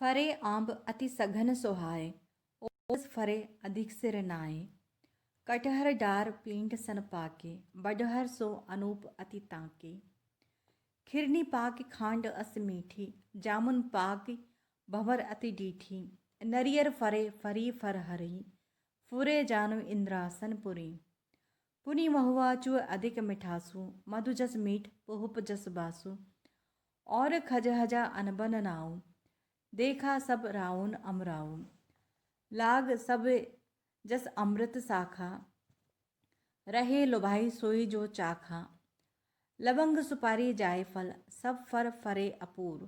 फरे आंब अति सघन सोहाए, ओस फरे अधिक सिर नाए। कटहर डार पींड सन पाके, बडहर सो अनूप अति ताके। खिरनी पाक खांड अस मीठी, जामुन पाक भंवर अति डीठी। नरियर फरे फरी फर हरी, फुरे जानु इंद्रासन पुरी। पुनि महुआ चु अधिक मिठासु, मधु जस मीठ पुहुप जस बासु। और खजहजा अनबन नाऊ, देखा सब राउन अमराऊ। लाग सब जस अमृत साखा, रहे लुभाई सोई जो चाखा। लवंग सुपारी जायफल, सब फर फरे अपूर।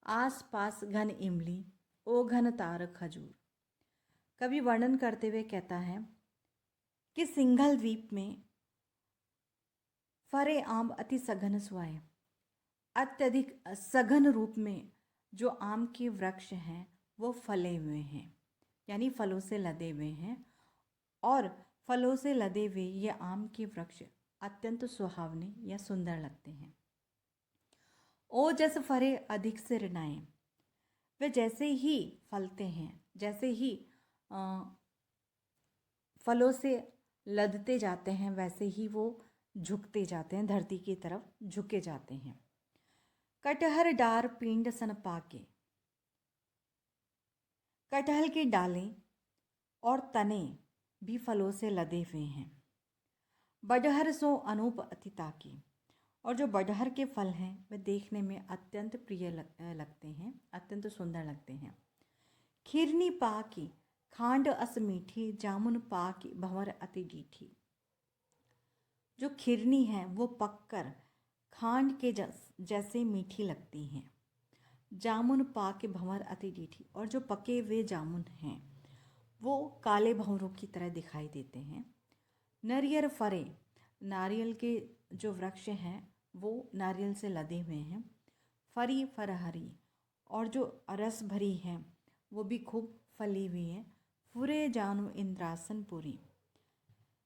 आस पास घन इमली, ओ घन तार खजूर। कवि वर्णन करते हुए कहता है कि सिंघल द्वीप में फरे आम अति सघन सुहाए। अत्यधिक सघन रूप में जो आम के वृक्ष हैं वो फले हुए हैं, यानी फलों से लदे हुए हैं। और फलों से लदे हुए ये आम के वृक्ष अत्यंत सुहावने या सुंदर लगते हैं। ओ जस फरे अधिक से रिनाए, वे जैसे ही फलते हैं, जैसे ही फलों से लदते जाते हैं, वैसे ही वो झुकते जाते हैं, धरती की तरफ झुके जाते हैं। कटहर डार पींड सन पाके, कटहल की डालें और तने भी फलों से लदे हुए हैं। बडहर सो अनूप अति ताके, और जो बडहर के फल हैं वे देखने में अत्यंत प्रिय लगते हैं, अत्यंत सुंदर लगते हैं। खीरनी पाकी खांड अस मीठी, जामुन पाकी भंवर अति डीठी। जो खीरनी है वो पककर खांड के जैसे मीठी लगती हैं। जामुन पाके भंवर अति डीठी, और जो पके हुए जामुन हैं वो काले भंवरों की तरह दिखाई देते हैं। नरियर फरे, नारियल के जो वृक्ष हैं वो नारियल से लदे हुए हैं। फरी फरहरी, और जो रस भरी हैं वो भी खूब फली हुई है। फुरे जानु इंद्रासन पुरी।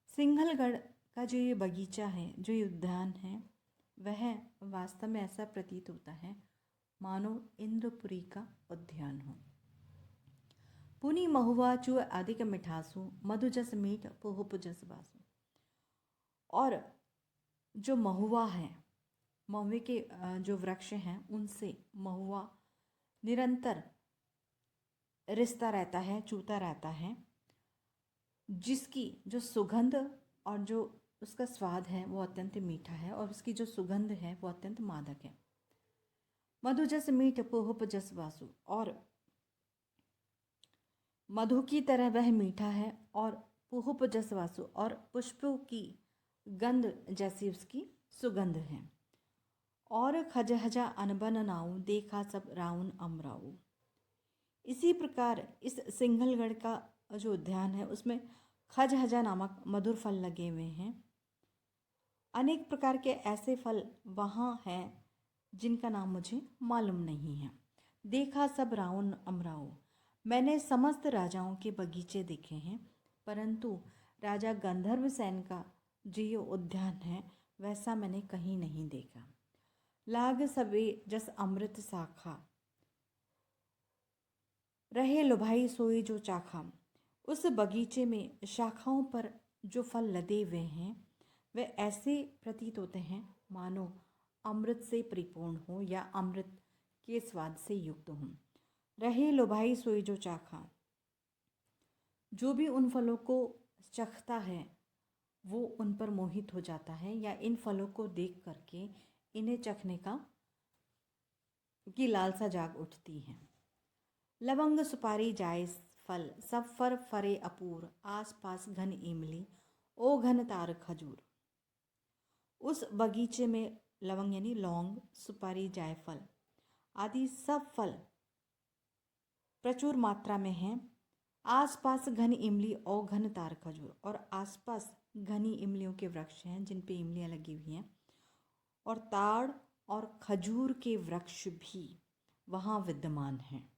सिंघलगढ़ का जो ये बगीचा है, जो ये उद्यान है, वह वास्तव में ऐसा प्रतीत होता है मानो इंद्रपुरी का उद्यान हो। पुनि महुआ चु अधिक मिठासु, मधु जस मीठ पुहुप जस बासु। और जो महुआ है, महुए के जो वृक्ष हैं उनसे महुआ निरंतर रिश्ता रहता है, चूता रहता है, जिसकी जो सुगंध और जो उसका स्वाद है वो अत्यंत मीठा है, और उसकी जो सुगंध है वो अत्यंत मादक है। मधु जस मीठ पुहुप जस बासु, और मधु की तरह वह मीठा है, और पुहुप जस वासु, और पुष्पों की गंध जैसी उसकी सुगंध है। और खजहजा अनबन नाऊ, देखा सब राउन अमराऊ। इसी प्रकार इस सिंघलगढ़ का जो उद्यान है उसमें खजहजा नामक मधुर फल लगे हुए हैं। अनेक प्रकार के ऐसे फल वहाँ हैं जिनका नाम मुझे मालूम नहीं है। देखा सब राउन अमराऊ, मैंने समस्त राजाओं के बगीचे देखे हैं, परंतु राजा गंधर्व सेन का जो ये उद्यान है वैसा मैंने कहीं नहीं देखा। लाग सबे जस अमृत साखा, रहे लुभाई सोई जो चाखा। उस बगीचे में शाखाओं पर जो फल लदे हुए हैं वे ऐसे प्रतीत होते हैं मानो अमृत से परिपूर्ण हो या अमृत के स्वाद से युक्त हों। रहे लुभाई सोई जो चाखा, जो भी उन फलों को चखता है वो उन पर मोहित हो जाता है, या इन फलों को देख करके इन्हें चखने की लालसा जाग उठती है। लवंग सुपारी जायफल, सब फर फरे अपूर। आस पास घन इमली, ओ घन तार खजूर। उस बगीचे में लवंग यानी लौंग, सुपारी, जायफल आदि सब फल प्रचुर मात्रा में हैं। आसपास घन इमली और घन तार खजूर, और आसपास घनी इमलियों के वृक्ष हैं जिन पे इमलियाँ लगी हुई हैं, और ताड़ और खजूर के वृक्ष भी वहाँ विद्यमान हैं।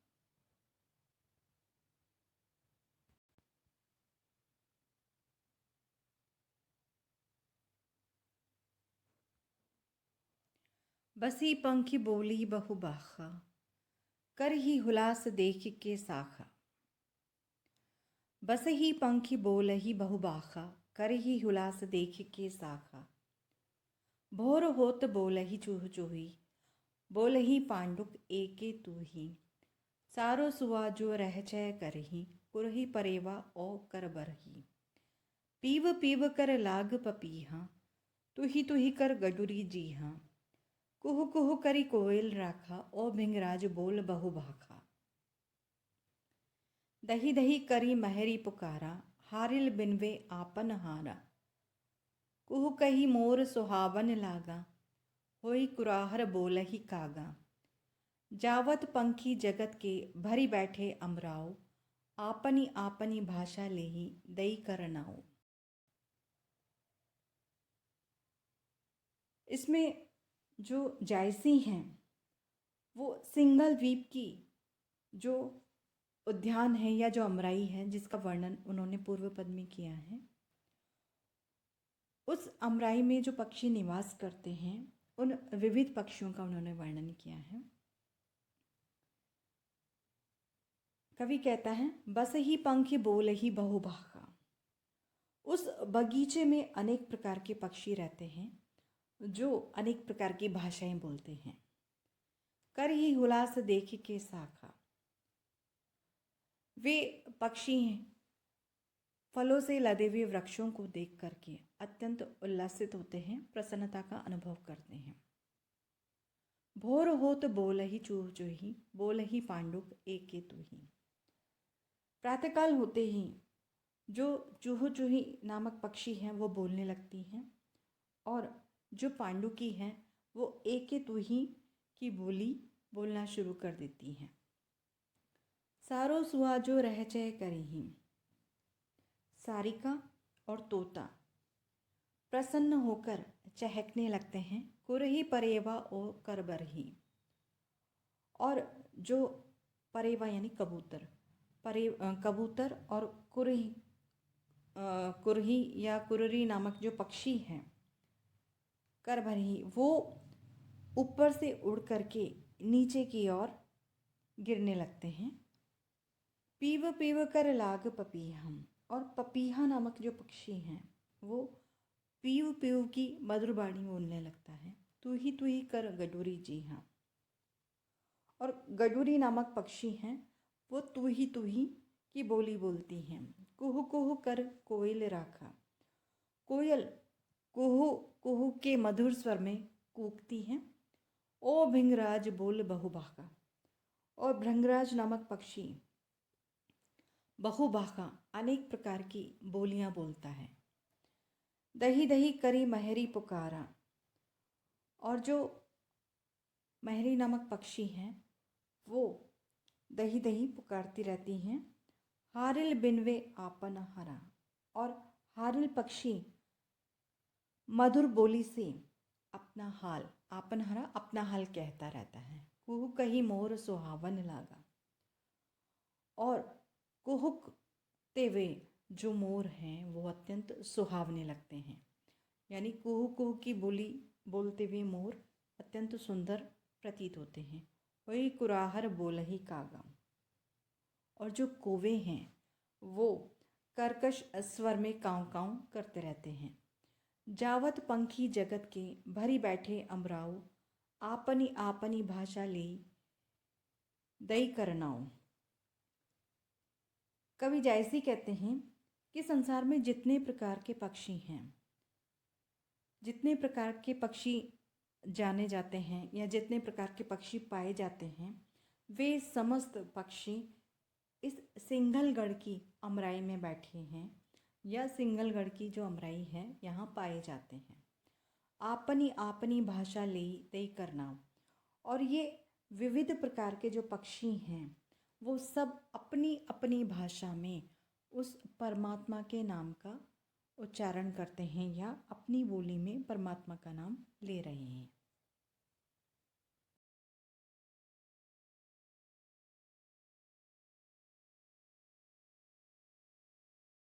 बसी पंखी बोली बहु बाखा, कर ही हुलास देख के साखा। बस ही पंखी बोल ही बहुबाखा, कर ही हुलास देख के साखा। भोर होत बोल ही चूह चूही, बोल ही पांडुक एके तू ही। सारो सुआ जो रह चय करही, कुरही परेवा ओ कर बरही। पीव पीव कर लाग पपीहा, तुही कर गडुरी जीहा। कुहु कुहु करी कोयल राखा, ओ भिंगराज बोल बहु भाखा। दही दही करी महरी पुकारा, हारिल बिनवे आपन हारा। कुहु कही मोर सुहावन लागा, होई कुराहर बोल ही कागा। जावत पंखी जगत के भरी बैठे अमराओ, आपनी आपनी भाषा लेही दई करनाओ। इसमें जो जायसी हैं वो सिंगल द्वीप की जो उद्यान है या जो अमराई है जिसका वर्णन उन्होंने पूर्व पद में किया है, उस अमराई में जो पक्षी निवास करते हैं उन विविध पक्षियों का उन्होंने वर्णन किया है। कवि कहता है बस ही पंखी बोल ही बहुभाखा। उस बगीचे में अनेक प्रकार के पक्षी रहते हैं जो अनेक प्रकार की भाषाएं बोलते हैं। कर ही हुलास देख के साखा। वे पक्षी हैं फलों से लदे हुए वृक्षों को देख करके अत्यंत उल्लासित होते हैं, प्रसन्नता का अनुभव करते हैं। भोर होत बोल ही चूह चूही, बोल ही पांडुक एके तू ही। प्रातःकाल होते ही जो चूह चूही नामक पक्षी हैं वो बोलने लगती हैं और जो पांडुकी हैं वो एके तू ही की बोली बोलना शुरू कर देती हैं। सारो सुआ जो रह चय करही। सारिका और तोता प्रसन्न होकर चहकने लगते हैं, कुरही परेवा और करबरही। और जो परेवा यानी कबूतर, कबूतर और कुरही या कुररी नामक जो पक्षी हैं करबरही, वो ऊपर से उड़ करके नीचे की ओर गिरने लगते हैं। पीव पीव कर लाग पपीहम, और पपीहा नामक जो पक्षी हैं वो पीव पीव की मधुर वाणी बोलने लगता है। तू ही कर गडूरी जी हाँ। और गडूरी नामक पक्षी हैं वो तू ही की बोली बोलती हैं। कुहू कुहू कर कोयल राखा। कोयल कुहू कुहू के मधुर स्वर में कूकती हैं। ओ भिंगराज बोल बहुभाखा। और भृंगराज नामक पक्षी बहुभाखा अनेक प्रकार की बोलियां बोलता है। दही दही करी महरी पुकारा। और जो महरी नामक पक्षी हैं वो दही दही पुकारती रहती हैं। हारिल बिनवे आपन हरा। और हारिल पक्षी मधुर बोली से अपना हाल, आपन हरा अपना हाल कहता रहता है। कुहू कही मोर सुहावन लागा। और कुहुकते हुए जो मोर हैं वो अत्यंत सुहावने लगते हैं। यानी कुहू कुहू की बोली बोलते हुए मोर अत्यंत सुंदर प्रतीत होते हैं। वही कुराहर बोल ही कागा। और जो कौवे हैं वो कर्कश स्वर में काँव काँव करते रहते हैं। जावत पंखी जगत के भरी बैठे अमराओ, आपनी आपनी भाषा ले दई करनाओ। कवि जायसी कहते हैं कि संसार में जितने प्रकार के पक्षी हैं, जितने प्रकार के पक्षी जाने जाते हैं या जितने प्रकार के पक्षी पाए जाते हैं, वे समस्त पक्षी इस सिंघलगढ़ की अमराई में बैठे हैं या सिंघलगढ़ की जो अमराई है यहाँ पाए जाते हैं। आपनी आपनी भाषा ले तय करना। और ये विविध प्रकार के जो पक्षी हैं वो सब अपनी अपनी भाषा में उस परमात्मा के नाम का उच्चारण करते हैं या अपनी बोली में परमात्मा का नाम ले रहे हैं।